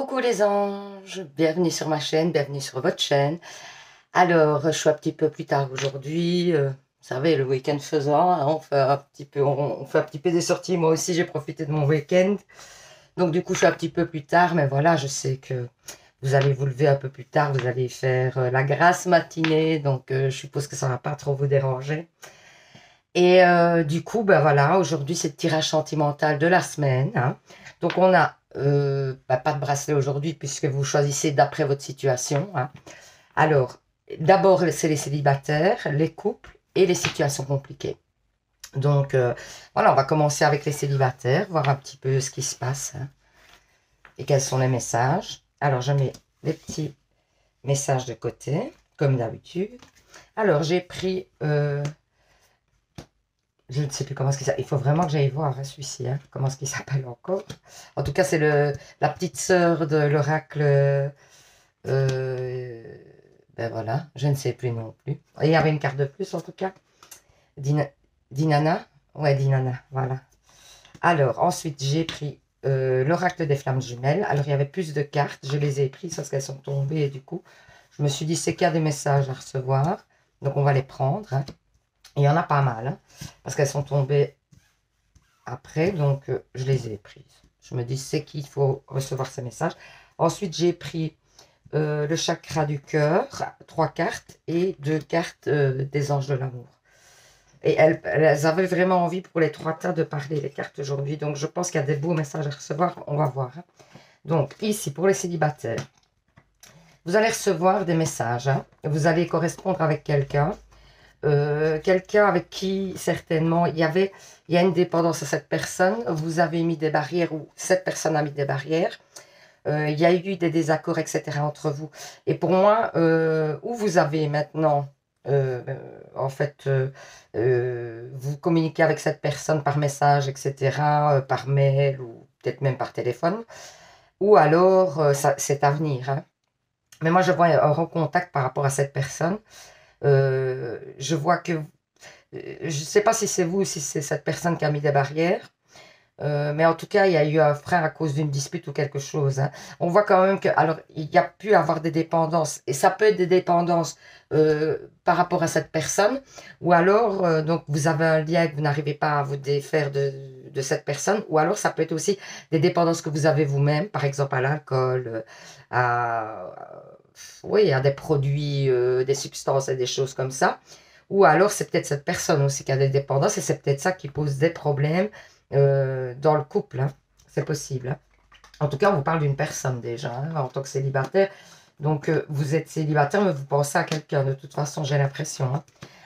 Coucou les anges, bienvenue sur ma chaîne, bienvenue sur votre chaîne. Alors, je suis un petit peu plus tard aujourd'hui. Vous savez, le week-end faisant, hein, on fait un petit peu des sorties. Moi aussi, j'ai profité de mon week-end. Donc, du coup, je suis un petit peu plus tard. Mais voilà, je sais que vous allez vous lever un peu plus tard. Vous allez faire la grasse matinée. Donc, je suppose que ça ne va pas trop vous déranger. Et du coup, ben voilà, aujourd'hui, c'est le tirage sentimental de la semaine, hein. Donc, on a pas de bracelet aujourd'hui puisque vous choisissez d'après votre situation, hein. Alors, d'abord, c'est les célibataires, les couples et les situations compliquées. Donc, voilà, on va commencer avec les célibataires, voir un petit peu ce qui se passe, hein, et quels sont les messages. Alors, je mets les petits messages de côté, comme d'habitude. Alors, j'ai pris... je ne sais plus comment est-ce qu'il s'appelle. Il faut vraiment que j'aille voir, hein, celui-ci, hein, comment est-ce qu'il s'appelle encore. En tout cas, c'est la petite sœur de l'oracle. Ben voilà, je ne sais plus non plus. Et il y avait une carte de plus, en tout cas. Dinana. Ouais, Dinana, voilà. Alors, ensuite, j'ai pris l'oracle des flammes jumelles. Alors, il y avait plus de cartes. Je les ai prises parce qu'elles sont tombées. Et du coup, je me suis dit, c'est qu'il y a des messages à recevoir. Donc, on va les prendre, hein. Il y en a pas mal, hein, parce qu'elles sont tombées après, donc je les ai prises. Je me dis, c'est qu'il faut recevoir ces messages. Ensuite, j'ai pris le chakra du cœur, 3 cartes, et 2 cartes des anges de l'amour. Et elles avaient vraiment envie pour les 3 tas de parler, les cartes aujourd'hui. Donc, je pense qu'il y a des beaux messages à recevoir. On va voir, hein. Donc, ici, pour les célibataires, vous allez recevoir des messages, hein. Vous allez correspondre avec quelqu'un. Quelqu'un avec qui certainement il y a une dépendance à cette personne, vous avez mis des barrières ou cette personne a mis des barrières, il y a eu des désaccords, etc. entre vous. Et pour moi, où vous avez maintenant, en fait, vous communiquez avec cette personne par message, etc., par mail ou peut-être même par téléphone, ou alors c'est à venir, hein. Mais moi, je vois un recontact par rapport à cette personne. Je vois que, je ne sais pas si c'est vous ou si c'est cette personne qui a mis des barrières, mais en tout cas, il y a eu un frein à cause d'une dispute ou quelque chose, hein. On voit quand même que, alors, il y a pu avoir des dépendances, et ça peut être des dépendances par rapport à cette personne, ou alors, donc, vous avez un lien que vous n'arrivez pas à vous défaire de cette personne, ou alors ça peut être aussi des dépendances que vous avez vous-même, par exemple à l'alcool, oui, à des produits, des substances et des choses comme ça. Ou alors, c'est peut-être cette personne aussi qui a des dépendances et c'est peut-être ça qui pose des problèmes dans le couple, hein. C'est possible, hein. En tout cas, on vous parle d'une personne déjà, hein, en tant que célibataire. Donc, vous êtes célibataire, mais vous pensez à quelqu'un. De toute façon, j'ai l'impression, hein.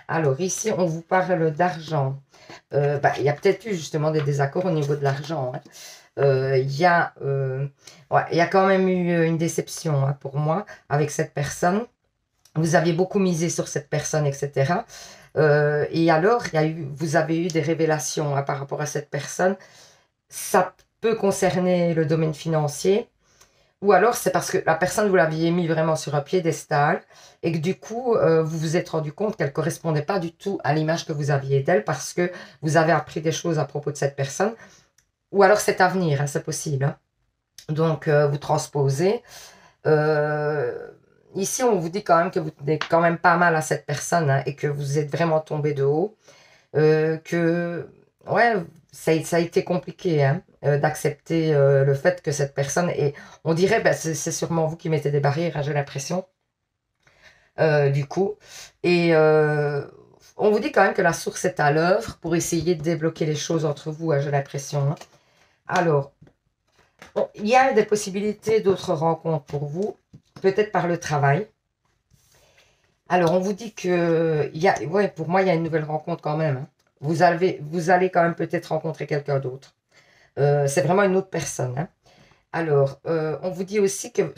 Alors, ici, on vous parle d'argent. Il y a peut-être eu justement des désaccords au niveau de l'argent, hein. Ouais, il y a quand même eu une déception, hein, pour moi avec cette personne. Vous aviez beaucoup misé sur cette personne, etc. Et alors, vous avez eu des révélations, hein, par rapport à cette personne. Ça peut concerner le domaine financier, ou alors c'est parce que la personne, vous l'aviez mis vraiment sur un piédestal et que du coup, vous vous êtes rendu compte qu'elle ne correspondait pas du tout à l'image que vous aviez d'elle parce que vous avez appris des choses à propos de cette personne. Ou alors c'est à venir, hein, c'est possible, hein. Donc, vous transposez. Ici, on vous dit quand même que vous tenez quand même pas mal à cette personne, hein, et que vous êtes vraiment tombé de haut. Que, ouais, ça a été compliqué, hein, d'accepter le fait que cette personne... Et on dirait, ben, c'est sûrement vous qui mettez des barrières, hein, j'ai l'impression, du coup. Et on vous dit quand même que la source est à l'œuvre pour essayer de débloquer les choses entre vous, hein, j'ai l'impression, hein. Alors, bon, il y a des possibilités d'autres rencontres pour vous, peut-être par le travail. Alors, on vous dit que, ouais, pour moi, il y a une nouvelle rencontre quand même, hein. Vous allez quand même peut-être rencontrer quelqu'un d'autre. C'est vraiment une autre personne, hein. Alors, on vous dit aussi que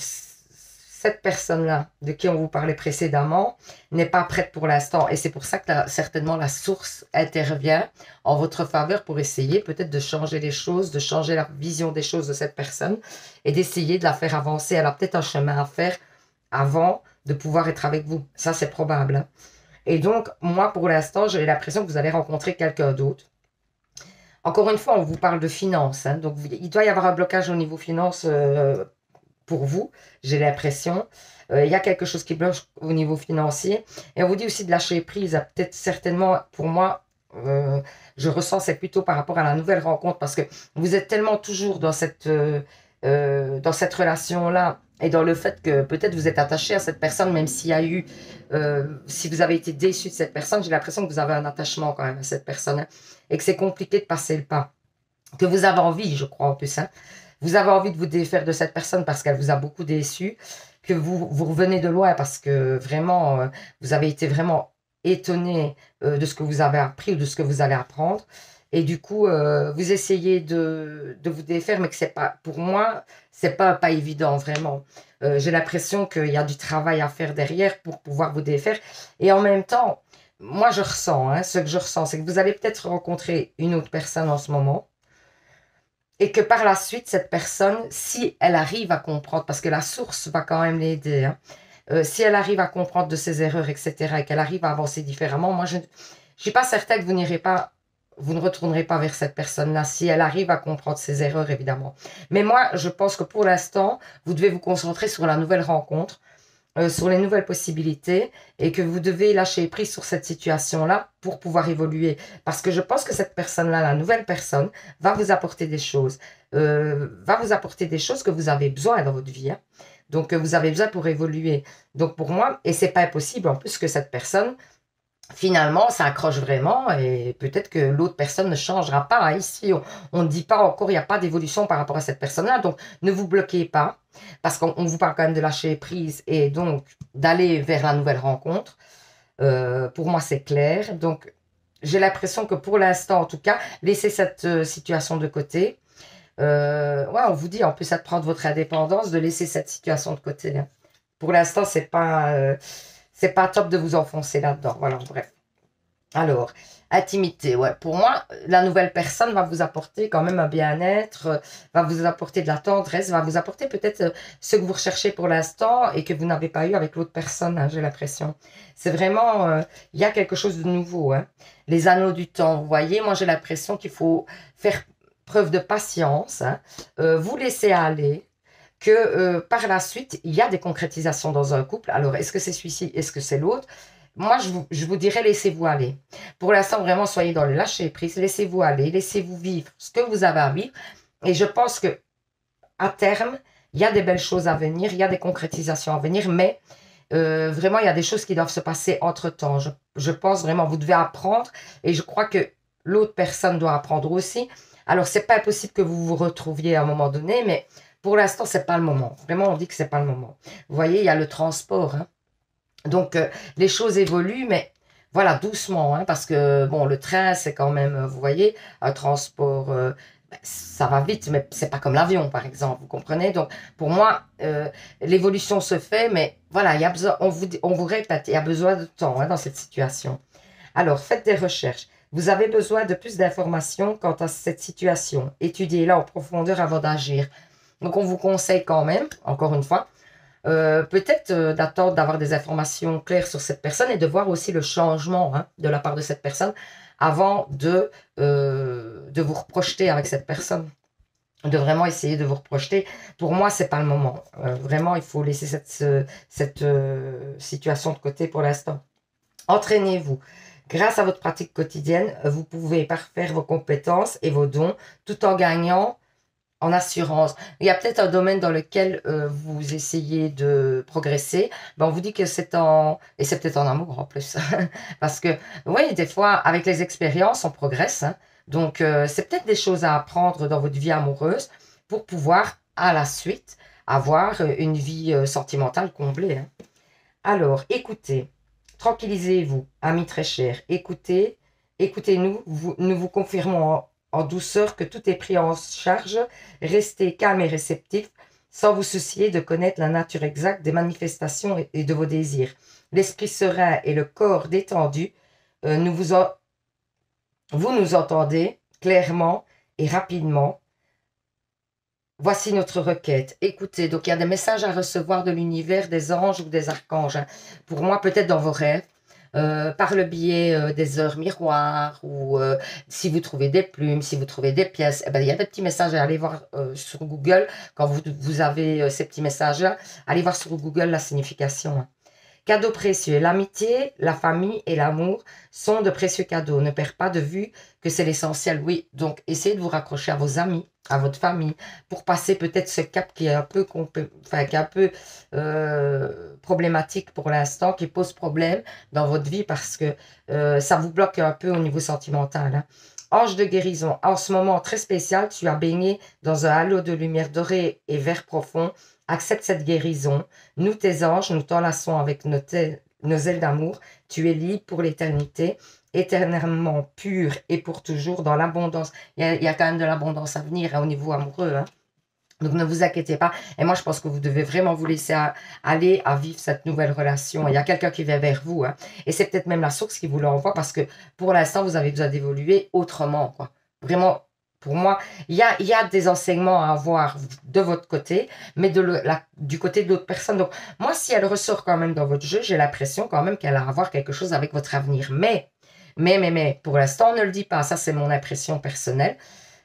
cette personne-là, de qui on vous parlait précédemment, n'est pas prête pour l'instant. Et c'est pour ça que certainement la source intervient en votre faveur pour essayer peut-être de changer les choses, de changer la vision des choses de cette personne et d'essayer de la faire avancer. Elle a peut-être un chemin à faire avant de pouvoir être avec vous. Ça, c'est probable, hein. Et donc, moi, pour l'instant, j'ai l'impression que vous allez rencontrer quelqu'un d'autre. Encore une fois, on vous parle de finances, hein. Donc, il doit y avoir un blocage au niveau finances pour vous, j'ai l'impression. Il y a quelque chose qui bloque au niveau financier. Et on vous dit aussi de lâcher prise. Peut-être certainement, pour moi, je ressens c'est plutôt par rapport à la nouvelle rencontre parce que vous êtes tellement toujours dans cette relation-là et dans le fait que peut-être vous êtes attaché à cette personne, même s'il y a eu, si vous avez été déçu de cette personne, j'ai l'impression que vous avez un attachement quand même à cette personne, hein, et que c'est compliqué de passer le pas. Que vous avez envie, je crois en plus, hein, vous avez envie de vous défaire de cette personne parce qu'elle vous a beaucoup déçu, que vous revenez de loin parce que vraiment, vous avez été vraiment étonné de ce que vous avez appris ou de ce que vous allez apprendre. Et du coup, vous essayez de vous défaire, mais que c'est pas, pour moi, c'est pas évident, vraiment. J'ai l'impression qu'il y a du travail à faire derrière pour pouvoir vous défaire. Et en même temps, moi, je ressens, hein, ce que je ressens, c'est que vous allez peut-être rencontrer une autre personne en ce moment. Et que par la suite, cette personne, si elle arrive à comprendre, parce que la source va quand même l'aider, hein, si elle arrive à comprendre de ses erreurs, etc., et qu'elle arrive à avancer différemment, moi, je ne suis pas certaine que vous ne retournerez pas vers cette personne-là, si elle arrive à comprendre ses erreurs, évidemment. Mais moi, je pense que pour l'instant, vous devez vous concentrer sur la nouvelle rencontre, sur les nouvelles possibilités et que vous devez lâcher prise sur cette situation-là pour pouvoir évoluer. Parce que je pense que cette personne-là, la nouvelle personne, va vous apporter des choses. Va vous apporter des choses que vous avez besoin dans votre vie. Hein. Donc, vous avez besoin pour évoluer. Donc, pour moi, et c'est pas impossible en plus que cette personne finalement, ça accroche vraiment et peut-être que l'autre personne ne changera pas. Ici, on ne dit pas encore, il n'y a pas d'évolution par rapport à cette personne-là. Donc, ne vous bloquez pas parce qu'on vous parle quand même de lâcher prise et donc d'aller vers la nouvelle rencontre. Pour moi, c'est clair. Donc, j'ai l'impression que pour l'instant, en tout cas, laissez cette situation de côté. Ouais, on vous dit, en plus, ça de prendre votre indépendance, de laisser cette situation de côté. Hein. Pour l'instant, c'est pas top de vous enfoncer là-dedans. Voilà, bref. Alors, intimité, ouais. Pour moi, la nouvelle personne va vous apporter quand même un bien-être, va vous apporter de la tendresse, va vous apporter peut-être ce que vous recherchez pour l'instant et que vous n'avez pas eu avec l'autre personne, hein, j'ai l'impression. C'est vraiment, il y a quelque chose de nouveau. Hein. Les anneaux du temps, vous voyez, moi j'ai l'impression qu'il faut faire preuve de patience, hein, vous laisser aller, que par la suite, il y a des concrétisations dans un couple. Alors, est-ce que c'est celui-ci, est-ce que c'est l'autre? Moi, je vous dirais, laissez-vous aller. Pour l'instant, vraiment, soyez dans le lâcher-prise, laissez-vous aller, laissez-vous vivre ce que vous avez à vivre. Et je pense que à terme, il y a des belles choses à venir, il y a des concrétisations à venir, mais vraiment, il y a des choses qui doivent se passer entre-temps. Je pense vraiment, vous devez apprendre, et je crois que l'autre personne doit apprendre aussi. Alors, c'est pas impossible que vous vous retrouviez à un moment donné, mais pour l'instant, c'est pas le moment. Vraiment, on dit que c'est pas le moment. Vous voyez, il y a le transport. Hein. Donc, les choses évoluent, mais voilà, doucement. Hein, parce que, bon, le train, c'est quand même, vous voyez, un transport, ça va vite, mais c'est pas comme l'avion, par exemple. Vous comprenez? Donc, pour moi, l'évolution se fait, mais voilà, il y a besoin, on vous répète, il y a besoin de temps hein, dans cette situation. Alors, faites des recherches. Vous avez besoin de plus d'informations quant à cette situation. Étudiez-la en profondeur avant d'agir. Donc, on vous conseille quand même, encore une fois, peut-être d'attendre d'avoir des informations claires sur cette personne et de voir aussi le changement hein, de la part de cette personne avant de vous reprojeter avec cette personne. De vraiment essayer de vous reprojeter. Pour moi, c'est pas le moment. Vraiment, il faut laisser cette situation de côté pour l'instant. Entraînez-vous. Grâce à votre pratique quotidienne, vous pouvez parfaire vos compétences et vos dons tout en gagnant en assurance. Il y a peut-être un domaine dans lequel vous essayez de progresser. Ben, on vous dit que c'est en... Et c'est peut-être en amour en plus. Parce que, oui, des fois, avec les expériences, on progresse. Hein. Donc, c'est peut-être des choses à apprendre dans votre vie amoureuse pour pouvoir, à la suite, avoir une vie sentimentale comblée. Hein. Alors, écoutez. Tranquillisez-vous, amis très chers. Écoutez, écoutez-nous. Nous vous confirmons en douceur que tout est pris en charge. Restez calme et réceptif, sans vous soucier de connaître la nature exacte des manifestations et de vos désirs. L'esprit serein et le corps détendu, vous nous entendez clairement et rapidement. Voici notre requête. Écoutez, donc il y a des messages à recevoir de l'univers, des anges ou des archanges. Pour moi, peut-être dans vos rêves. par le biais des heures miroirs ou si vous trouvez des plumes, si vous trouvez des pièces, eh ben, il y a des petits messages à aller voir sur Google. Quand vous avez ces petits messages-là, allez voir sur Google la signification. Hein. Cadeaux précieux. L'amitié, la famille et l'amour sont de précieux cadeaux. Ne perdez pas de vue que c'est l'essentiel. Oui, donc essayez de vous raccrocher à vos amis, à votre famille, pour passer peut-être ce cap qui est un peu, problématique pour l'instant, qui pose problème dans votre vie parce que ça vous bloque un peu au niveau sentimental. Hein. Ange de guérison. En ce moment très spécial, tu as baigné dans un halo de lumière dorée et vert profond. Accepte cette guérison. Nous, tes anges, nous t'enlaçons avec nos ailes d'amour. Tu es libre pour l'éternité, éternellement pur et pour toujours dans l'abondance. Il y a quand même de l'abondance à venir hein, au niveau amoureux. Hein. Donc, ne vous inquiétez pas. Et moi, je pense que vous devez vraiment vous laisser aller à vivre cette nouvelle relation. Il y a quelqu'un qui vient vers vous. Hein. Et c'est peut-être même la source qui vous l'envoie parce que pour l'instant, vous avez besoin d'évoluer autrement. Quoi. Vraiment, pour moi, il y a des enseignements à avoir de votre côté, mais du côté de l'autre personne. Donc, moi, si elle ressort quand même dans votre jeu, j'ai l'impression quand même qu'elle a à voir quelque chose avec votre avenir. Mais, pour l'instant, on ne le dit pas. Ça, c'est mon impression personnelle.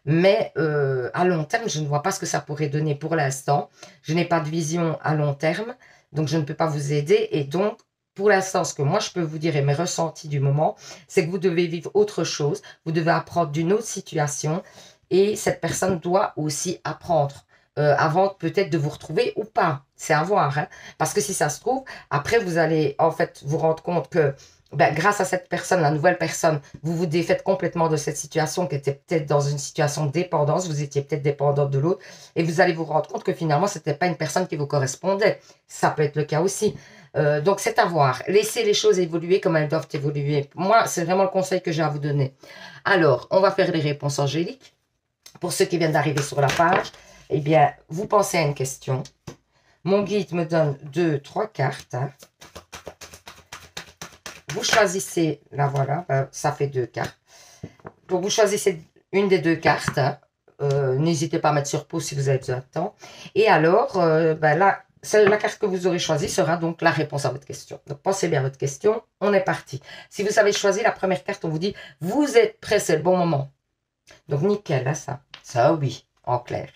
Mais à long terme, je ne vois pas ce que ça pourrait donner pour l'instant. Je n'ai pas de vision à long terme, donc je ne peux pas vous aider. Et donc, pour l'instant, ce que moi je peux vous dire et mes ressentis du moment, c'est que vous devez vivre autre chose. Vous devez apprendre d'une autre situation. Et cette personne doit aussi apprendre avant peut-être de vous retrouver ou pas. C'est à voir. Hein. Parce que si ça se trouve, après, vous allez en fait vous rendre compte que ben, grâce à cette personne, la nouvelle personne, vous vous défaites complètement de cette situation qui était peut-être dans une situation de dépendance, vous étiez peut-être dépendante de l'autre, et vous allez vous rendre compte que finalement, ce n'était pas une personne qui vous correspondait. Ça peut être le cas aussi. Donc, c'est à voir. Laissez les choses évoluer comme elles doivent évoluer. Moi, c'est vraiment le conseil que j'ai à vous donner. Alors, on va faire les réponses angéliques. Pour ceux qui viennent d'arriver sur la page, eh bien, vous pensez à une question. Mon guide me donne 2, 3 cartes. Hein. Vous choisissez, là voilà, ça fait 2 cartes. Donc, vous choisissez une des 2 cartes. Hein. N'hésitez pas à mettre sur pause si vous avez besoin de temps. Et alors, là, la carte que vous aurez choisie sera donc la réponse à votre question. Donc, pensez bien à votre question. On est parti. Si vous avez choisi la première carte, on vous dit, vous êtes prêts, c'est le bon moment. Donc, nickel, là, ça. Ça, oui, en clair.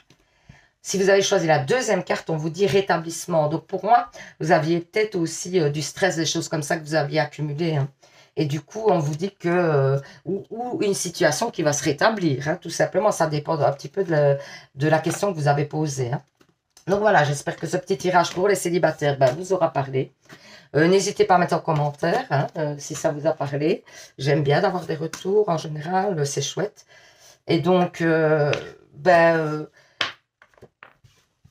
Si vous avez choisi la deuxième carte, on vous dit rétablissement. Donc, pour moi, vous aviez peut-être aussi du stress, des choses comme ça que vous aviez accumulé. Hein. Et du coup, on vous dit que... ou une situation qui va se rétablir. Hein, tout simplement, ça dépend un petit peu de la question que vous avez posée. Hein. Donc, voilà, j'espère que ce petit tirage pour les célibataires vous aura parlé. N'hésitez pas à mettre en commentaire hein, si ça vous a parlé. J'aime bien d'avoir des retours en général, c'est chouette. Et donc,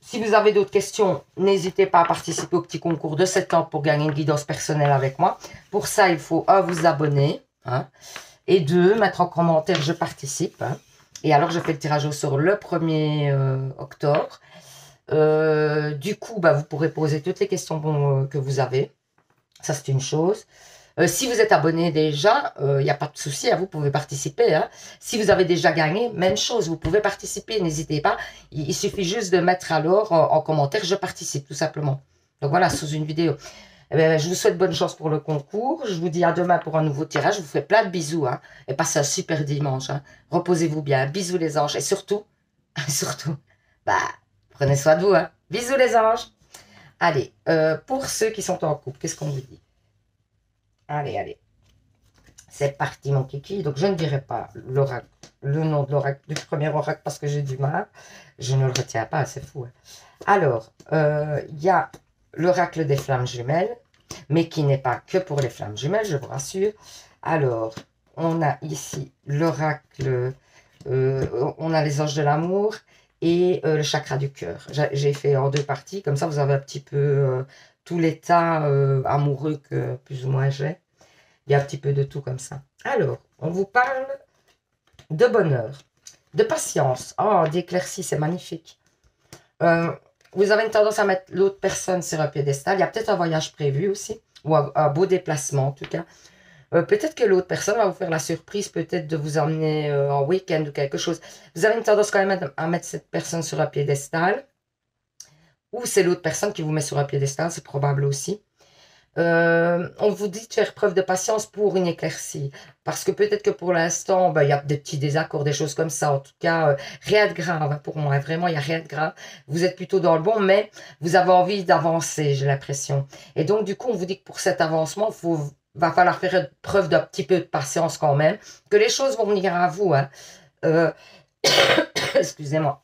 si vous avez d'autres questions, n'hésitez pas à participer au petit concours de 7 ans pour gagner une guidance personnelle avec moi. Pour ça, il faut 1, vous abonner. Hein, et 2, mettre en commentaire, je participe. Hein, et alors, je fais le tirage au sort le 1er octobre. Du coup, vous pourrez poser toutes les questions que vous avez. Ça, c'est une chose. Si vous êtes abonné déjà, il n'y a pas de souci, hein, vous pouvez participer. Hein. Si vous avez déjà gagné, même chose, vous pouvez participer, n'hésitez pas. Il suffit juste de mettre alors en commentaire, je participe, tout simplement. Donc voilà, sous une vidéo. Eh bien, je vous souhaite bonne chance pour le concours. Je vous dis à demain pour un nouveau tirage. Je vous fais plein de bisous. Hein, et passez un super dimanche. Hein. Reposez-vous bien. Bisous les anges. Et surtout, prenez soin de vous. Hein. Bisous les anges. Allez, pour ceux qui sont en couple, qu'est-ce qu'on vous dit? Allez. C'est parti, mon kiki. Donc, je ne dirai pas l'oracle, le nom de l'oracle, du premier oracle, parce que j'ai du mal. Je ne le retiens pas, c'est fou. Hein. Alors, il y a l'oracle des flammes jumelles, mais qui n'est pas que pour les flammes jumelles, je vous rassure. Alors, on a ici l'oracle, on a les anges de l'amour et le chakra du cœur. J'ai fait en 2 parties, comme ça, vous avez un petit peu... tout l'état amoureux que plus ou moins j'ai. Il y a un petit peu de tout comme ça. Alors, on vous parle de bonheur, de patience. Oh, d'éclaircie, c'est magnifique. Vous avez une tendance à mettre l'autre personne sur un piédestal. Il y a peut-être un voyage prévu aussi, ou un beau déplacement en tout cas. Peut-être que l'autre personne va vous faire la surprise, peut-être de vous emmener en week-end ou quelque chose. Vous avez une tendance quand même à mettre cette personne sur un piédestal. Ou c'est l'autre personne qui vous met sur un piédestal, c'est probable aussi. On vous dit de faire preuve de patience pour une éclaircie. Parce que peut-être que pour l'instant, ben, il y a des petits désaccords, des choses comme ça. En tout cas, rien de grave hein, pour moi. Vraiment, il n'y a rien de grave. Vous êtes plutôt dans le bon, mais vous avez envie d'avancer, j'ai l'impression. Et donc, du coup, on vous dit que pour cet avancement, va falloir faire preuve d'un petit peu de patience quand même. Que les choses vont venir à vous. Hein. Euh, Excusez-moi.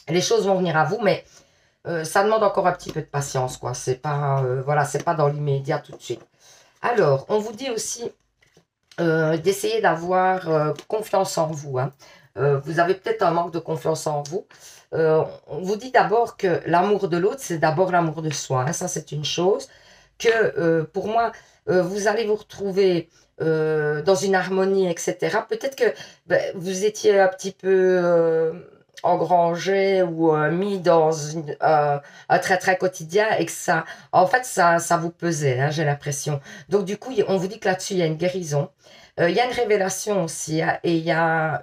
Les choses vont venir à vous, mais ça demande encore un petit peu de patience, quoi. C'est pas, voilà, c'est pas dans l'immédiat tout de suite. Alors, on vous dit aussi d'essayer d'avoir confiance en vous. Hein. Vous avez peut-être un manque de confiance en vous. On vous dit d'abord que l'amour de l'autre, c'est d'abord l'amour de soi. Hein. Ça, c'est une chose. Que pour moi, vous allez vous retrouver dans une harmonie, etc. Peut-être que ben, vous étiez un petit peu engrangé ou mis dans un très quotidien et que ça, en fait, ça vous pesait, hein, j'ai l'impression. Donc, du coup, on vous dit que là-dessus, il y a une guérison. Il y a une révélation aussi hein, et il y a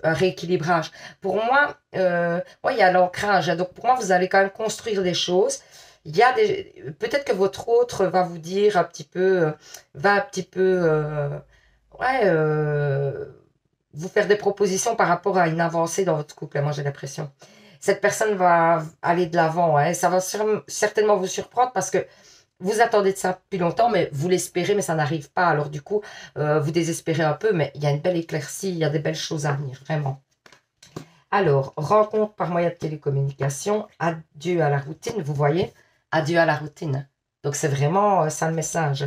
un rééquilibrage. Pour moi, il y a l'ancrage. Hein, donc, pour moi, vous allez quand même construire des choses. Il y a peut-être que votre autre va vous dire un petit peu, va un petit peu, ouais, vous faire des propositions par rapport à une avancée dans votre couple. Moi, j'ai l'impression. Cette personne va aller de l'avant. Hein, ça va certainement vous surprendre parce que vous attendez de ça depuis longtemps, mais vous l'espérez, mais ça n'arrive pas. Alors du coup, vous désespérez un peu, mais il y a une belle éclaircie, il y a des belles choses à venir, vraiment. Alors, rencontre par moyen de télécommunication, adieu à la routine, vous voyez, adieu à la routine. Donc c'est vraiment ça le message.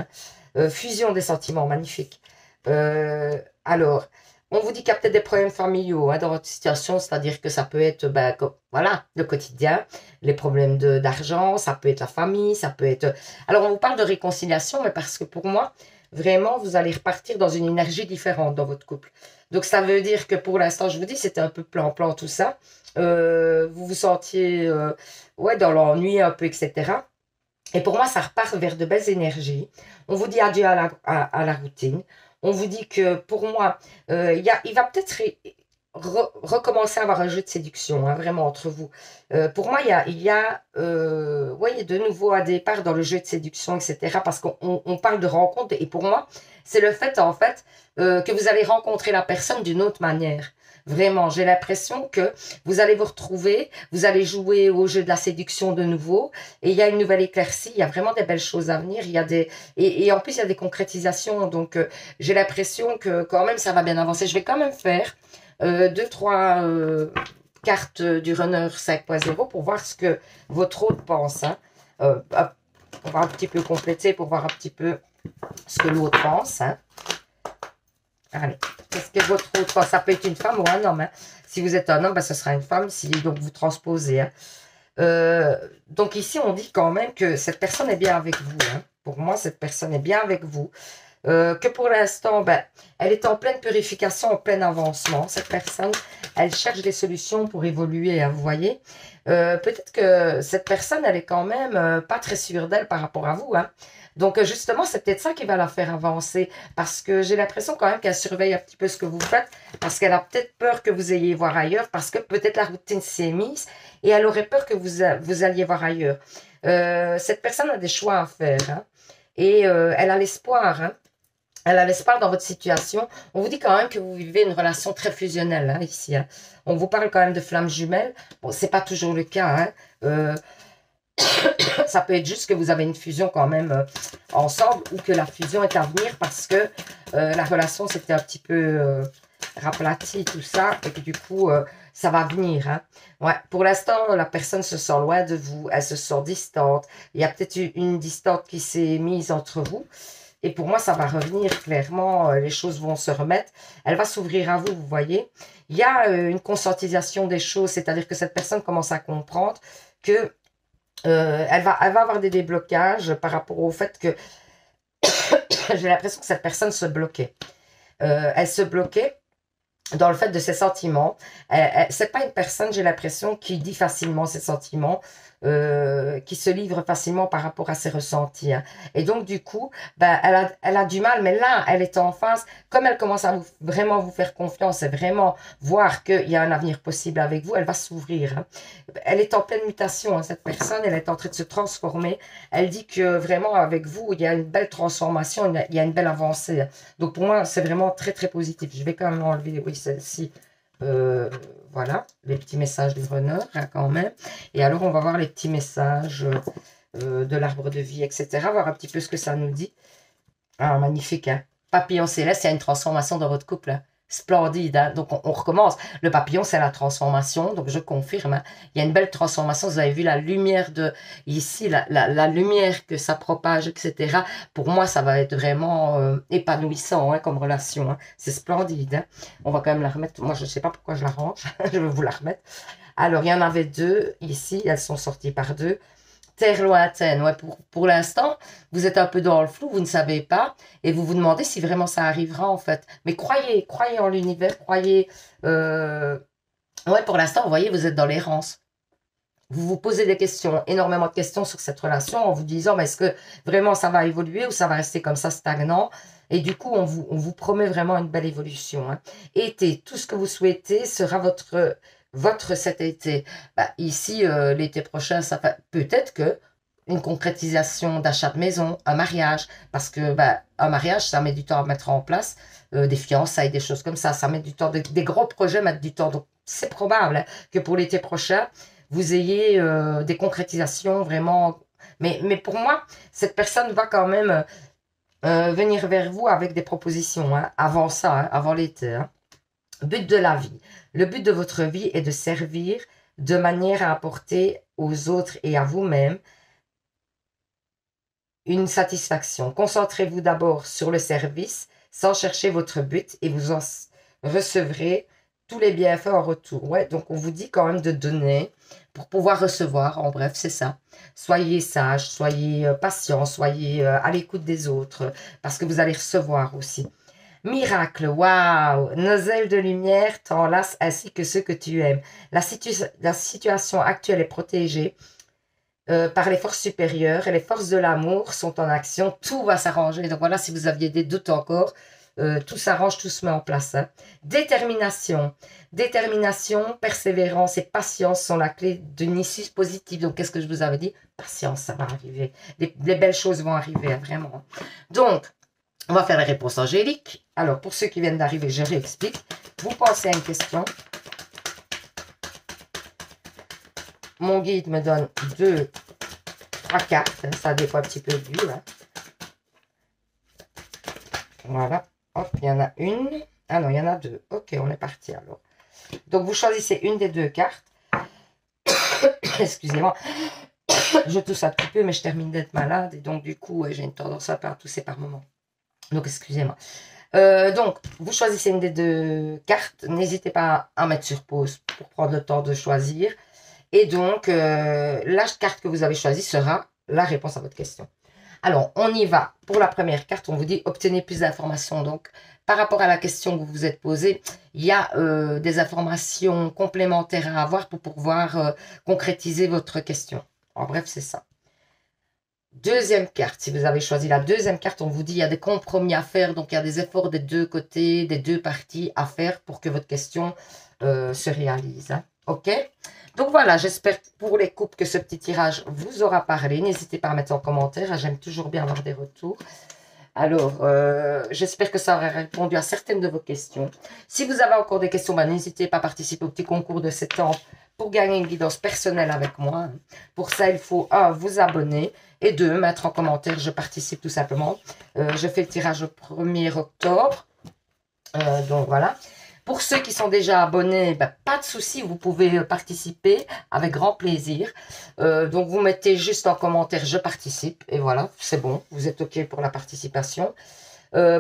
Hein. Fusion des sentiments, magnifique. Alors, on vous dit qu'il y a peut-être des problèmes familiaux hein, dans votre situation, c'est-à-dire que ça peut être, ben, voilà, le quotidien, les problèmes d'argent, ça peut être la famille, ça peut être... Alors, on vous parle de réconciliation, mais parce que pour moi, vraiment, vous allez repartir dans une énergie différente dans votre couple. Donc, ça veut dire que pour l'instant, je vous dis, c'était un peu plan-plan, tout ça. Vous vous sentiez ouais, dans l'ennui un peu, etc. Et pour moi, ça repart vers de belles énergies. On vous dit adieu à la routine. On vous dit que pour moi, il va peut-être recommencer à avoir un jeu de séduction, hein, vraiment, entre vous. Pour moi, ouais, de nouveau un départ dans le jeu de séduction, etc. Parce qu'on parle de rencontre. Et pour moi, c'est le fait, en fait, que vous allez rencontrer la personne d'une autre manière. Vraiment, j'ai l'impression que vous allez vous retrouver, vous allez jouer au jeu de la séduction de nouveau, et il y a une nouvelle éclaircie, il y a vraiment des belles choses à venir, il y a et en plus il y a des concrétisations, donc j'ai l'impression que quand même ça va bien avancer. Je vais quand même faire 2-3 cartes du runner 5.0 pour voir ce que votre hôte pense. Hein. On va un petit peu compléter pour voir un petit peu ce que l'autre pense. Hein. Allez, qu'est-ce que votre autre pense? Ça peut être une femme ou un homme. Hein. Si vous êtes un homme, ben, ce sera une femme. Si donc vous transposez. Hein. Donc ici, on dit quand même que cette personne est bien avec vous. Hein. Pour moi, cette personne est bien avec vous. Que pour l'instant, ben, elle est en pleine purification, en plein avancement. Cette personne, elle cherche des solutions pour évoluer, hein, vous voyez. Peut-être que cette personne, elle est quand même pas très sûre d'elle par rapport à vous. Hein. Donc justement, c'est peut-être ça qui va la faire avancer. Parce que j'ai l'impression quand même qu'elle surveille un petit peu ce que vous faites. Parce qu'elle a peut-être peur que vous ayez voir ailleurs. Parce que peut-être la routine s'est mise. Et elle aurait peur que vous alliez voir ailleurs. Cette personne a des choix à faire. Hein. Et elle a l'espoir. Hein. Elle a l'espoir dans votre situation. On vous dit quand même que vous vivez une relation très fusionnelle hein, ici. Hein. On vous parle quand même de flammes jumelles. Bon, c'est pas toujours le cas. Hein. Ça peut être juste que vous avez une fusion quand même ensemble ou que la fusion est à venir parce que la relation s'était un petit peu raplatie, tout ça. Et que du coup, ça va venir. Hein. Ouais, pour l'instant, la personne se sent loin de vous. Elle se sent distante. Il y a peut-être une distance qui s'est mise entre vous. Et pour moi, ça va revenir clairement, les choses vont se remettre. Elle va s'ouvrir à vous, vous voyez. Il y a une conscientisation des choses, c'est-à-dire que cette personne commence à comprendre que elle va avoir des déblocages par rapport au fait que j'ai l'impression que cette personne se bloquait. Elle se bloquait dans le fait de ses sentiments. C'est pas une personne, j'ai l'impression, qui dit facilement ses sentiments, qui se livre facilement par rapport à ses ressentis. Hein. Et donc, du coup, ben, elle a du mal, mais là, elle est en face. Comme elle commence à vraiment vous faire confiance et vraiment voir qu'il y a un avenir possible avec vous, elle va s'ouvrir. Hein. Elle est en pleine mutation, hein, cette personne, elle est en train de se transformer. Elle dit que vraiment, avec vous, il y a une belle transformation, il y a une belle avancée. Hein. Donc, pour moi, c'est vraiment très, très positif. Je vais quand même enlever, oui, celle-ci. Voilà, les petits messages du runner, hein, quand même. Et alors, on va voir les petits messages de l'arbre de vie, etc. Voir un petit peu ce que ça nous dit. Ah, magnifique, hein. Papillon céleste, il y a une transformation dans votre couple. Hein. Splendide, hein. Donc on recommence. Le papillon, c'est la transformation, donc je confirme. Hein. Il y a une belle transformation. Vous avez vu la lumière de ici, la lumière que ça propage, etc. Pour moi, ça va être vraiment épanouissant hein, comme relation. Hein. C'est splendide. Hein. On va quand même la remettre. Moi, je ne sais pas pourquoi je la range. Je vais vous la remettre. Alors, il y en avait deux ici. Elles sont sorties par deux. Terre lointaine, ouais, pour l'instant, vous êtes un peu dans le flou, vous ne savez pas, et vous vous demandez si vraiment ça arrivera en fait. Mais croyez en l'univers, croyez... Ouais, pour l'instant, vous voyez, vous êtes dans l'errance. Vous vous posez des questions, énormément de questions sur cette relation, en vous disant, mais est-ce que vraiment ça va évoluer ou ça va rester comme ça stagnant? Et du coup, on vous promet vraiment une belle évolution. Hein. Été, tout ce que vous souhaitez sera votre cet été. Bah, ici, l'été prochain, ça peut-être que une concrétisation d'achat de maison, un mariage, parce que bah, un mariage, ça met du temps à mettre en place, des fiançailles, des choses comme ça met du temps, des gros projets mettent du temps. Donc, c'est probable hein, que pour l'été prochain, vous ayez des concrétisations vraiment... Mais pour moi, cette personne va quand même venir vers vous avec des propositions, hein, avant ça, hein, avant l'été. Hein. But de la vie. Le but de votre vie est de servir de manière à apporter aux autres et à vous-même une satisfaction. Concentrez-vous d'abord sur le service sans chercher votre but et vous en recevrez tous les bienfaits en retour. Ouais, donc on vous dit quand même de donner pour pouvoir recevoir. En bref, c'est ça. Soyez sage, soyez patient, soyez à l'écoute des autres parce que vous allez recevoir aussi. Miracle, waouh! Nos ailes de lumière t'enlacent ainsi que ceux que tu aimes. La situation actuelle est protégée par les forces supérieures et les forces de l'amour sont en action. Tout va s'arranger. Donc voilà, si vous aviez des doutes encore, tout s'arrange, tout se met en place. Hein. Détermination. Détermination, persévérance et patience sont la clé d'une issue positive. Donc qu'est-ce que je vous avais dit? Patience, ça va arriver. Les belles choses vont arriver, hein, vraiment. Donc, on va faire les réponses angéliques. Alors, pour ceux qui viennent d'arriver, je réexplique. Vous pensez à une question. Mon guide me donne 2, 3 cartes. Ça dépend un petit peu de lui. Hein. Voilà. Hop, il y en a une. Ah non, il y en a 2. Ok, on est parti alors. Donc, vous choisissez une des 2 cartes. Excusez-moi. Je tousse un petit peu, mais je termine d'être malade. Et donc, du coup, j'ai une tendance un peu à tousser par moment. Donc, excusez-moi. Donc, vous choisissez une des 2 cartes. N'hésitez pas à mettre sur pause pour prendre le temps de choisir. Et donc, la carte que vous avez choisie sera la réponse à votre question. Alors, on y va. Pour la première carte, on vous dit « Obtenez plus d'informations ». Donc, par rapport à la question que vous vous êtes posée, il y a des informations complémentaires à avoir pour pouvoir concrétiser votre question. En bref, c'est ça. Deuxième carte, si vous avez choisi la deuxième carte, on vous dit il y a des compromis à faire, donc il y a des efforts des 2 côtés, des 2 parties à faire pour que votre question se réalise. Hein. Ok? Donc voilà, j'espère pour les couples que ce petit tirage vous aura parlé. N'hésitez pas à mettre en commentaire, j'aime toujours bien avoir des retours. Alors, j'espère que ça aura répondu à certaines de vos questions. Si vous avez encore des questions, ben, n'hésitez pas à participer au petit concours de septembre pour gagner une guidance personnelle avec moi. Pour ça, il faut 1, vous abonner et 2, mettre en commentaire, je participe tout simplement. Je fais le tirage le 1er octobre. Donc voilà. Pour ceux qui sont déjà abonnés, ben, pas de souci, vous pouvez participer avec grand plaisir. Donc vous mettez juste en commentaire, je participe. Et voilà, c'est bon, vous êtes OK pour la participation.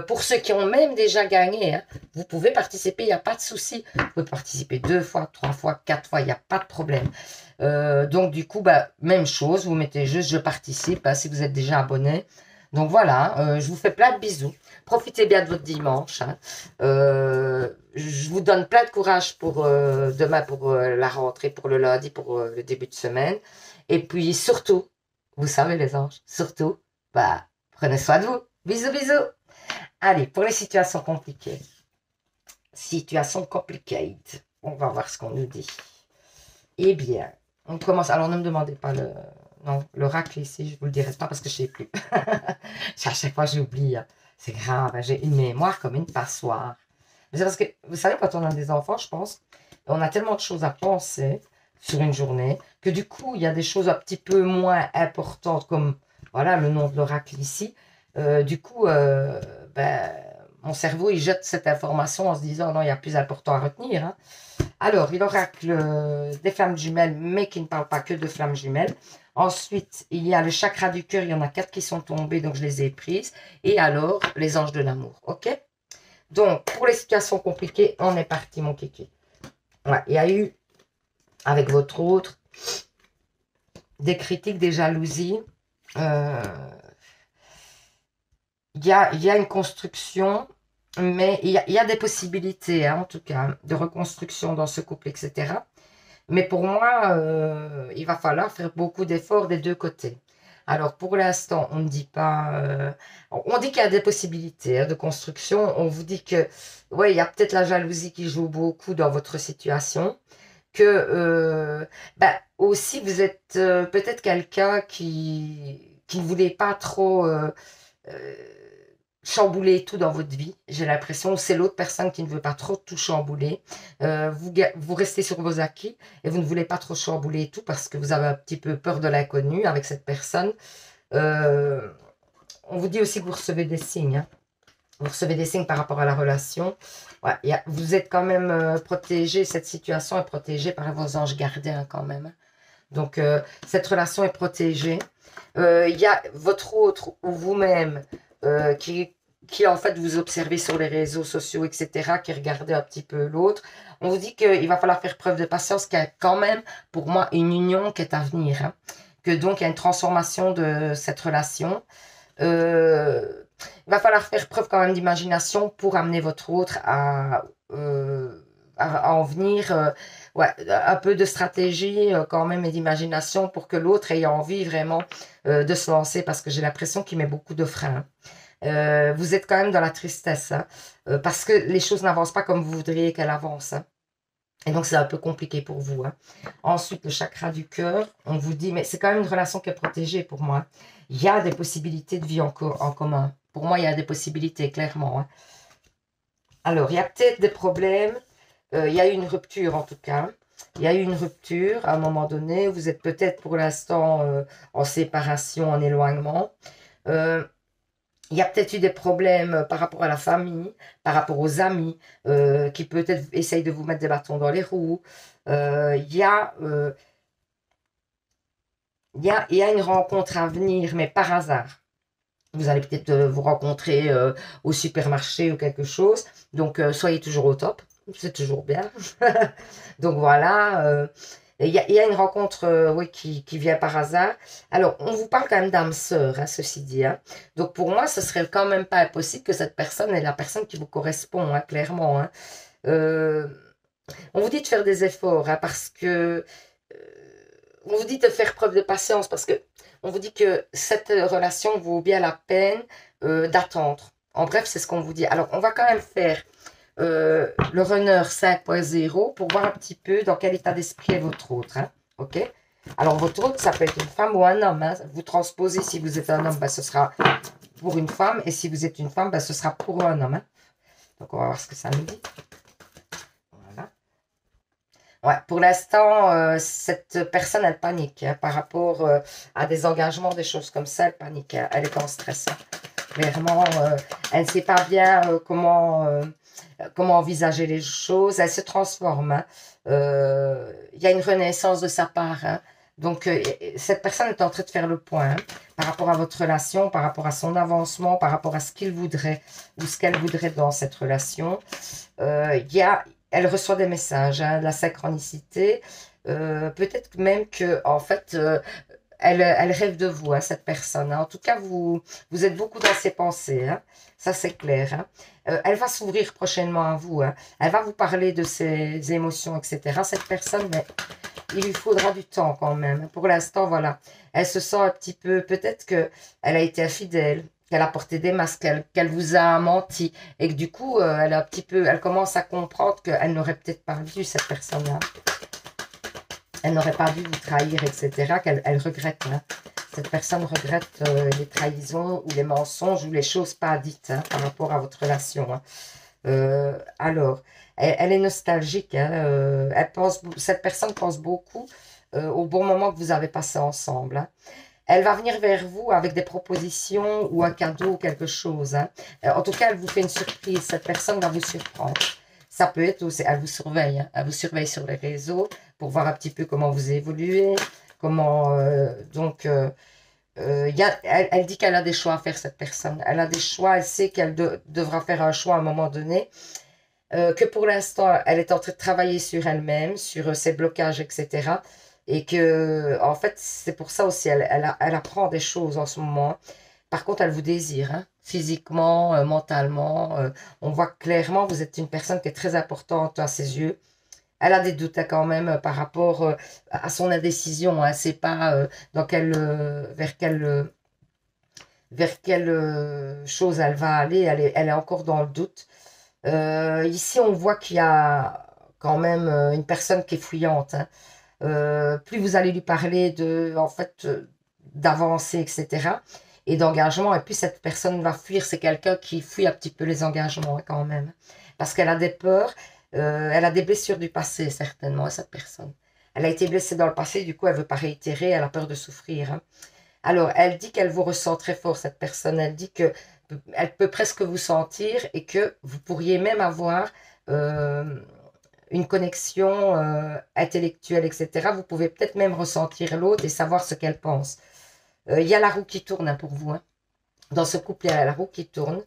Pour ceux qui ont même déjà gagné, hein, vous pouvez participer, il n'y a pas de souci. Vous pouvez participer 2 fois, 3 fois, 4 fois, il n'y a pas de problème. Donc du coup, bah, même chose, vous mettez juste « je participe hein, » si vous êtes déjà abonné. Donc voilà, je vous fais plein de bisous. Profitez bien de votre dimanche. Hein. Je vous donne plein de courage pour demain, pour la rentrée, pour le lundi, pour le début de semaine. Et puis surtout, vous savez les anges, surtout, bah, prenez soin de vous. Bisous, bisous. Allez, pour les situations compliquées. Situation compliquée. On va voir ce qu'on nous dit. Eh bien, on commence. Alors, ne me demandez pas le... Non, l'oracle ici, je vous le dirai pas parce que je ne sais plus. À chaque fois, j'oublie. C'est grave, hein. J'ai une mémoire comme une passoire. Mais c'est parce que, vous savez, quand on a des enfants, je pense, on a tellement de choses à penser sur une journée que du coup, il y a des choses un petit peu moins importantes comme, voilà, le nom de l'oracle ici. Du coup, ben, mon cerveau, il jette cette information en se disant, non, il y a plus important à retenir. Hein. Alors, l'oracle des flammes jumelles, mais qui ne parle pas que de flammes jumelles. Ensuite, il y a le chakra du cœur, il y en a 4 qui sont tombés, donc je les ai prises. Et alors, les anges de l'amour, ok? Donc, pour les situations compliquées, on est parti, mon kiki. Ouais, il y a eu, avec votre autre, des critiques, des jalousies. Il y a une construction, mais il y a des possibilités, hein, en tout cas, de reconstruction dans ce couple, etc. Mais pour moi, il va falloir faire beaucoup d'efforts des deux côtés. Alors, pour l'instant, on ne dit pas... on dit qu'il y a des possibilités hein, de construction. On vous dit que, ouais, il y a peut-être la jalousie qui joue beaucoup dans votre situation. Que, bah, aussi, vous êtes peut-être quelqu'un qui ne voulait pas trop... euh, chambouler tout dans votre vie. J'ai l'impression, c'est l'autre personne qui ne veut pas trop tout chambouler. Vous restez sur vos acquis et vous ne voulez pas trop chambouler tout parce que vous avez un petit peu peur de l'inconnu avec cette personne. On vous dit aussi que vous recevez des signes. Hein. Vous recevez des signes par rapport à la relation. Ouais, vous êtes quand même protégé, cette situation est protégée par vos anges gardiens quand même. Hein. Donc, cette relation est protégée. Il y a votre autre ou vous-même qui en fait vous observez sur les réseaux sociaux, etc., qui regardez un petit peu l'autre. On vous dit qu'il va falloir faire preuve de patience, qu'il y a quand même, pour moi, une union qui est à venir. Hein. Que donc, il y a une transformation de cette relation. Il va falloir faire preuve quand même d'imagination pour amener votre autre à en venir... ouais, un peu de stratégie quand même et d'imagination pour que l'autre ait envie vraiment de se lancer parce que j'ai l'impression qu'il met beaucoup de freins. Vous êtes quand même dans la tristesse hein, parce que les choses n'avancent pas comme vous voudriez qu'elles avancent. Hein. Et donc, c'est un peu compliqué pour vous. Hein. Ensuite, le chakra du cœur, on vous dit, mais c'est quand même une relation qui est protégée pour moi. Il y a des possibilités de vie en commun. Pour moi, il y a des possibilités, clairement. Hein. Alors, il y a peut-être des problèmes. Il y a eu une rupture, en tout cas. Il y a eu une rupture à un moment donné. Vous êtes peut-être pour l'instant en séparation, en éloignement. Il y a peut-être eu des problèmes par rapport à la famille, par rapport aux amis, qui peut-être essayent de vous mettre des bâtons dans les roues. Il y a une rencontre à venir, mais par hasard. Vous allez peut-être vous rencontrer au supermarché ou quelque chose. Donc, soyez toujours au top. C'est toujours bien. Donc, voilà. Il y a une rencontre oui, qui vient par hasard. Alors, on vous parle quand même d'âme sœur, hein, ceci dit. Hein. Donc, pour moi, ce serait quand même pas impossible que cette personne est la personne qui vous correspond, hein, clairement. Hein. On vous dit de faire des efforts, hein, parce que... on vous dit de faire preuve de patience, parce que on vous dit que cette relation vaut bien la peine d'attendre. En bref, c'est ce qu'on vous dit. Alors, on va quand même faire le runner 5.0 pour voir un petit peu dans quel état d'esprit est votre autre. Hein, ok? Alors, votre autre, ça peut être une femme ou un homme. Hein. Vous transposez, si vous êtes un homme, ben, ce sera pour une femme. Et si vous êtes une femme, ben, ce sera pour un homme. Hein. Donc, on va voir ce que ça nous dit. Voilà. Ouais, pour l'instant, cette personne, elle panique hein, par rapport à des engagements, des choses comme ça. Elle panique. Hein. Elle est en stress. Hein. Clairement, elle ne sait pas bien comment envisager les choses. Elle se transforme. Hein. Il y a une renaissance de sa part. Hein. Donc, cette personne est en train de faire le point hein, par rapport à votre relation, par rapport à son avancement, par rapport à ce qu'il voudrait ou ce qu'elle voudrait dans cette relation. Elle reçoit des messages, hein, de la synchronicité. Peut-être même que, en fait, elle rêve de vous, hein, cette personne. Hein. En tout cas, vous êtes beaucoup dans ses pensées. Hein. Ça, c'est clair. Hein. Elle va s'ouvrir prochainement à vous. Hein. Elle va vous parler de ses émotions, etc. Cette personne, mais il lui faudra du temps quand même. Pour l'instant, voilà. Elle se sent un petit peu, peut-être qu'elle a été infidèle, qu'elle a porté des masques, qu'elle vous a menti. Et que du coup, elle a un petit peu, elle commence à comprendre qu'elle n'aurait peut-être pas dû, cette personne-là. Elle n'aurait pas dû vous trahir, etc. Elle regrette. Hein. Cette personne regrette les trahisons ou les mensonges ou les choses pas dites hein, par rapport à votre relation. Hein. Alors, elle est nostalgique. Hein, cette personne pense beaucoup au bon moment que vous avez passé ensemble. Hein. Elle va venir vers vous avec des propositions ou un cadeau ou quelque chose. Hein. En tout cas, elle vous fait une surprise. Cette personne va vous surprendre. Ça peut être aussi, elle vous surveille. Hein. Elle vous surveille sur les réseaux pour voir un petit peu comment vous évoluez. Comment, elle dit qu'elle a des choix à faire, cette personne. Elle a des choix, elle sait qu'elle devra faire un choix à un moment donné. Que pour l'instant, elle est en train de travailler sur elle-même, sur ses blocages, etc. Et que, en fait, c'est pour ça aussi, elle apprend des choses en ce moment. Par contre, elle vous désire, hein, physiquement, mentalement. On voit clairement, vous êtes une personne qui est très importante à ses yeux. Elle a des doutes hein, quand même par rapport à son indécision. Hein. C'est pas dans vers quelle chose elle va aller. Elle est encore dans le doute. Ici, on voit qu'il y a quand même une personne qui est fuyante. Hein. Plus vous allez lui parler en fait, d'avancer, etc. et d'engagement, et puis cette personne va fuir. C'est quelqu'un qui fuit un petit peu les engagements hein, quand même. Parce qu'elle a des peurs, elle a des blessures du passé, certainement, cette personne. Elle a été blessée dans le passé, du coup, elle ne veut pas réitérer, elle a peur de souffrir. Hein. Alors, elle dit qu'elle vous ressent très fort, cette personne. Elle dit que elle peut presque vous sentir et que vous pourriez même avoir une connexion intellectuelle, etc. Vous pouvez peut-être même ressentir l'autre et savoir ce qu'elle pense. Il y a la roue qui tourne hein, pour vous. Hein. Dans ce couple, il y a la roue qui tourne.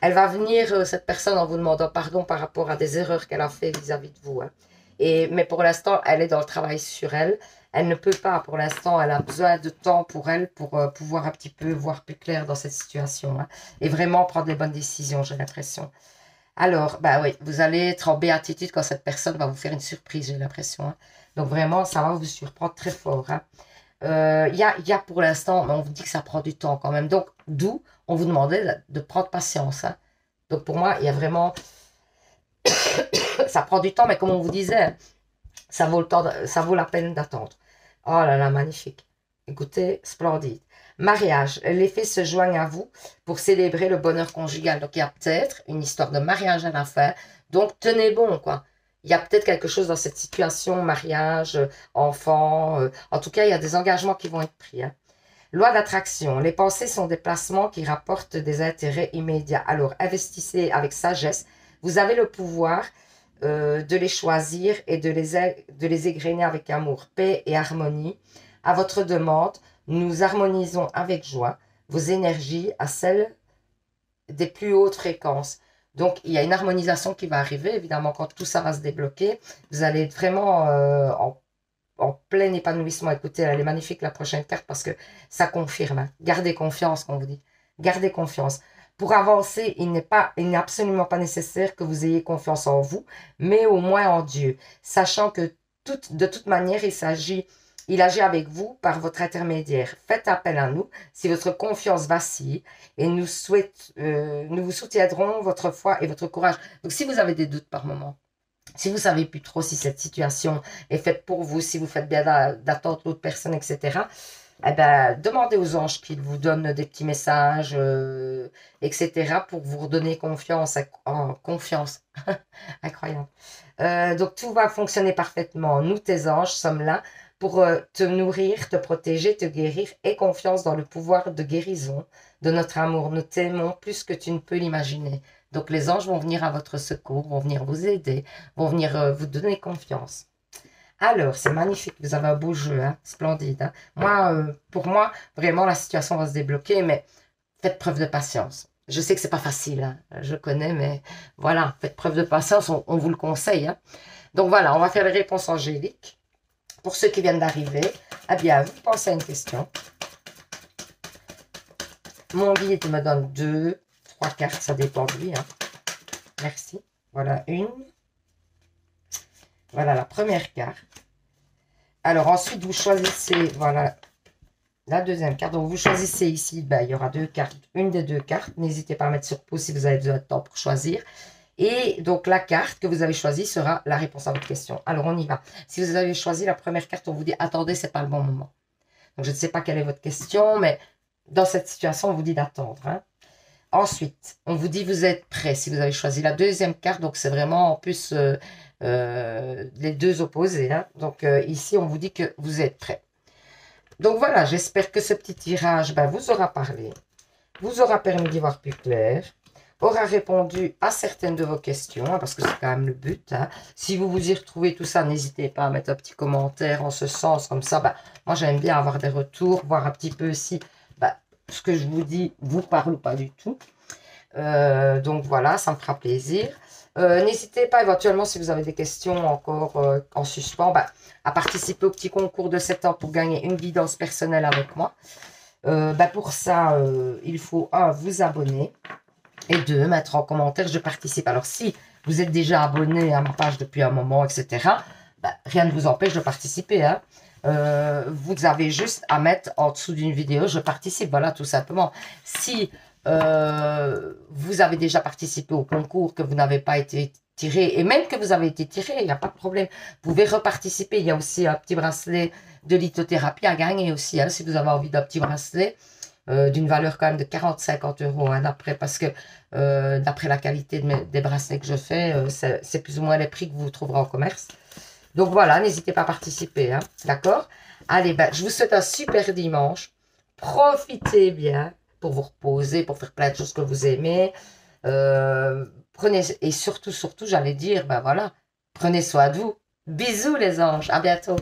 Elle va venir, cette personne, en vous demandant pardon par rapport à des erreurs qu'elle a fait vis-à-vis de vous. Hein. Mais pour l'instant, elle est dans le travail sur elle. Elle ne peut pas, pour l'instant, elle a besoin de temps pour elle, pour pouvoir un petit peu voir plus clair dans cette situation. Hein, et vraiment prendre les bonnes décisions, j'ai l'impression. Alors, bah oui, vous allez être en béatitude quand cette personne va vous faire une surprise, j'ai l'impression. Hein. Donc vraiment, ça va vous surprendre très fort. Hein. Il y a pour l'instant, mais on vous dit que ça prend du temps quand même. Donc, d'où on vous demandait de prendre patience. Hein. Donc, pour moi, il y a vraiment... ça prend du temps, mais comme on vous disait, ça vaut la peine d'attendre. Oh là là, magnifique. Écoutez, splendide. Mariage. Les fées se joignent à vous pour célébrer le bonheur conjugal. Donc, il y a peut-être une histoire de mariage à la fin. Donc, tenez bon, quoi. Il y a peut-être quelque chose dans cette situation, mariage, enfant. En tout cas, il y a des engagements qui vont être pris. Hein. Loi d'attraction. Les pensées sont des placements qui rapportent des intérêts immédiats. Alors, investissez avec sagesse. Vous avez le pouvoir de les choisir et de les égrener avec amour, paix et harmonie. À votre demande, nous harmonisons avec joie vos énergies à celles des plus hautes fréquences. Donc, il y a une harmonisation qui va arriver, évidemment, quand tout ça va se débloquer. Vous allez être vraiment en plein épanouissement. Écoutez, elle est magnifique, la prochaine carte, parce que ça confirme. Hein. Gardez confiance, comme on vous dit. Gardez confiance. Pour avancer, il n'est absolument pas nécessaire que vous ayez confiance en vous, mais au moins en Dieu, sachant que de toute manière, il agit avec vous par votre intermédiaire. Faites appel à nous si votre confiance vacille et nous vous soutiendrons votre foi et votre courage. Donc, si vous avez des doutes par moment, si vous ne savez plus trop si cette situation est faite pour vous, si vous faites bien d'attendre l'autre personne, etc., eh ben, demandez aux anges qu'ils vous donnent des petits messages, etc., pour vous redonner confiance. Confiance. Incroyable. Donc, tout va fonctionner parfaitement. Nous, tes anges, sommes là pour te nourrir, te protéger, te guérir. Aie confiance dans le pouvoir de guérison de notre amour. Nous t'aimons plus que tu ne peux l'imaginer. Donc, les anges vont venir à votre secours, vont venir vous aider, vont venir vous donner confiance. Alors, c'est magnifique, vous avez un beau jeu, hein, splendide. Hein. Moi, pour moi, vraiment, la situation va se débloquer, mais faites preuve de patience. Je sais que c'est pas facile, hein, je connais, mais voilà, faites preuve de patience, on vous le conseille. Hein. Donc voilà, on va faire les réponses angéliques. Pour ceux qui viennent d'arriver, eh bien, vous pensez à une question. Mon guide me donne 2, 3 cartes, ça dépend de lui. Hein. Merci. Voilà une. Voilà la première carte. Alors ensuite, vous choisissez, voilà, la deuxième carte. Donc, vous choisissez ici, ben, il y aura 2 cartes. Une des 2 cartes. N'hésitez pas à mettre sur pause si vous avez besoin de temps pour choisir. Et donc, la carte que vous avez choisie sera la réponse à votre question. Alors, on y va. Si vous avez choisi la première carte, on vous dit, attendez, c'est pas le bon moment. Donc, je ne sais pas quelle est votre question, mais dans cette situation, on vous dit d'attendre. Hein. Ensuite, on vous dit, vous êtes prêt. Si vous avez choisi la deuxième carte, donc c'est vraiment en plus les deux opposés. Hein. Donc, ici, on vous dit que vous êtes prêt. Donc, voilà, j'espère que ce petit tirage ben, vous aura parlé, vous aura permis d'y voir plus clair, aura répondu à certaines de vos questions, hein, parce que c'est quand même le but. Hein. Si vous vous y retrouvez tout ça, n'hésitez pas à mettre un petit commentaire en ce sens, comme ça. Ben, moi, j'aime bien avoir des retours, voir un petit peu si ben, ce que je vous dis vous parle ou pas du tout. Donc, voilà, ça me fera plaisir. N'hésitez pas éventuellement, si vous avez des questions encore en suspens, ben, à participer au petit concours de 7 ans pour gagner une guidance personnelle avec moi. Ben, pour ça, il faut 1, vous abonner. Et 2, mettre en commentaire, je participe. Alors, si vous êtes déjà abonné à ma page depuis un moment, etc., ben, rien ne vous empêche de participer. Hein. Vous avez juste à mettre en dessous d'une vidéo, je participe. Voilà, tout simplement. Si vous avez déjà participé au concours, que vous n'avez pas été tiré, et même que vous avez été tiré, il n'y a pas de problème. Vous pouvez reparticiper. Il y a aussi un petit bracelet de lithothérapie à gagner aussi, hein, si vous avez envie d'un petit bracelet. D'une valeur quand même de 40-50 € hein, d'après, parce que d'après la qualité des bracelets que je fais, c'est plus ou moins les prix que vous trouverez en commerce. Donc voilà, n'hésitez pas à participer, hein, d'accord? Allez, ben, je vous souhaite un super dimanche. Profitez bien pour vous reposer, pour faire plein de choses que vous aimez. Prenez, et surtout, j'allais dire, ben voilà, prenez soin de vous. Bisous les anges, à bientôt.